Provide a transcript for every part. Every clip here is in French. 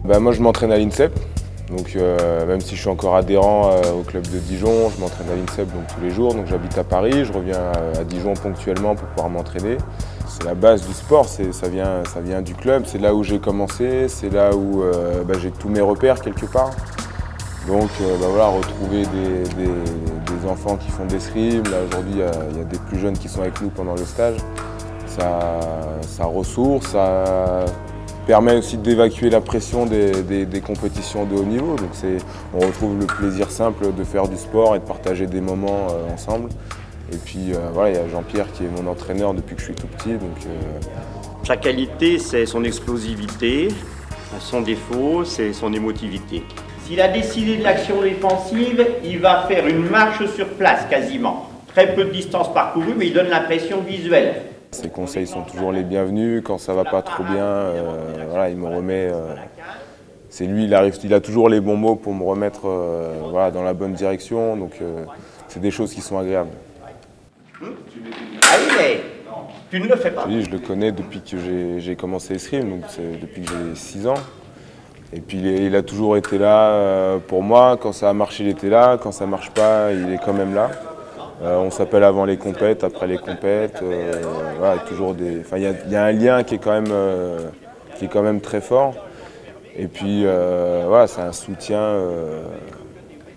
Moi je m'entraîne à l'INSEP, donc même si je suis encore adhérent au club de Dijon, je m'entraîne à l'INSEP donc, tous les jours. Donc j'habite à Paris, je reviens à Dijon ponctuellement pour pouvoir m'entraîner. C'est la base du sport, ça vient du club, c'est là où j'ai commencé, c'est là où j'ai tous mes repères quelque part. Donc voilà, retrouver des enfants qui font d'escrime, là aujourd'hui il y a des plus jeunes qui sont avec nous pendant le stage, ça ressource, ça permet aussi d'évacuer la pression des compétitions de haut niveau. Donc on retrouve le plaisir simple de faire du sport et de partager des moments ensemble. Et puis voilà, il y a Jean-Pierre qui est mon entraîneur depuis que je suis tout petit. Sa qualité, c'est son explosivité. Son défaut, c'est son émotivité. S'il a décidé de l'action défensive, il va faire une marche sur place quasiment. Très peu de distance parcourue, mais il donne l'impression visuelle. Ses conseils sont toujours les bienvenus. Quand ça va pas trop bien, voilà, il me remet. C'est lui, il a toujours les bons mots pour me remettre voilà, dans la bonne direction. Donc c'est des choses qui sont agréables. Ah oui, mais tu ne le fais pas. Je le connais depuis que j'ai commencé l'escrime, donc depuis que j'ai 6 ans. Et puis il a toujours été là pour moi. Quand ça a marché, il était là. Quand ça marche pas, il est quand même là. On s'appelle avant les compètes, après les compètes. Voilà, toujours il y a un lien qui est quand même très fort. Et puis voilà, c'est un soutien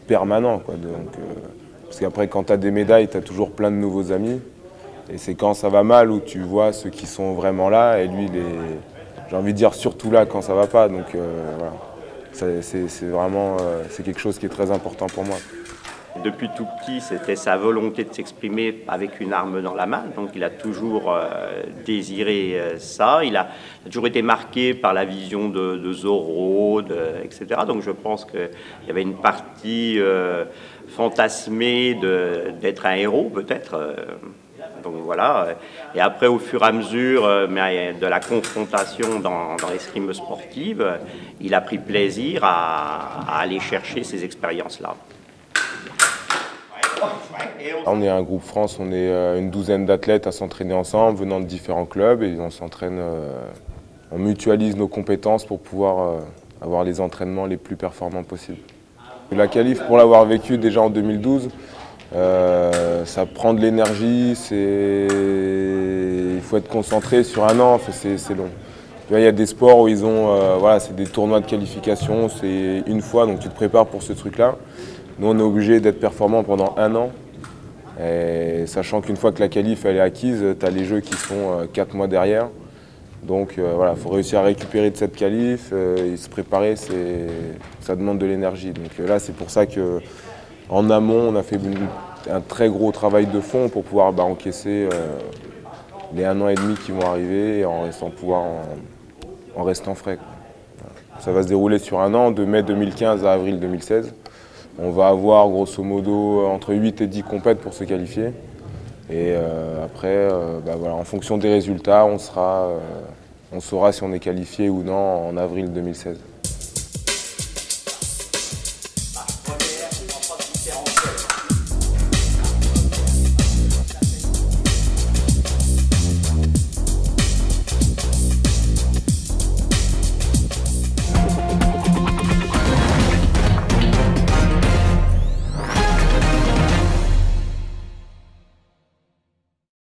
permanent, quoi. Parce qu'après, quand tu as des médailles, tu as toujours plein de nouveaux amis. Et c'est quand ça va mal où tu vois ceux qui sont vraiment là. Et lui, j'ai envie de dire surtout là quand ça va pas. Donc voilà, c'est vraiment quelque chose qui est très important pour moi. Depuis tout petit, c'était sa volonté de s'exprimer avec une arme dans la main. Donc il a toujours désiré ça. Il a toujours été marqué par la vision de Zorro, etc. Donc je pense qu'il y avait une partie fantasmée d'être un héros, peut-être. Donc voilà. Et après, au fur et à mesure de la confrontation dans l'escrime sportive, il a pris plaisir à aller chercher ces expériences-là. On est un groupe France, on est une douzaine d'athlètes à s'entraîner ensemble, venant de différents clubs, et on s'entraîne, on mutualise nos compétences pour pouvoir avoir les entraînements les plus performants possibles. La qualif, pour l'avoir vécu déjà en 2012, ça prend de l'énergie, il faut être concentré sur un an, c'est long. Il y a des sports où voilà, c'est des tournois de qualification, c'est une fois, donc tu te prépares pour ce truc-là. Nous, on est obligé d'être performant pendant un an, et sachant qu'une fois que la qualif elle est acquise, tu as les jeux qui sont 4 mois derrière. Donc voilà, il faut réussir à récupérer de cette qualif et se préparer, ça demande de l'énergie. Donc là, c'est pour ça qu'en amont, on a fait un très gros travail de fond pour pouvoir encaisser les 1 an et demi qui vont arriver en restant frais, quoi. Ça va se dérouler sur un an, de mai 2015 à avril 2016. On va avoir grosso modo entre 8 et 10 compètes pour se qualifier. Et après, voilà, en fonction des résultats, on saura si on est qualifié ou non en avril 2016.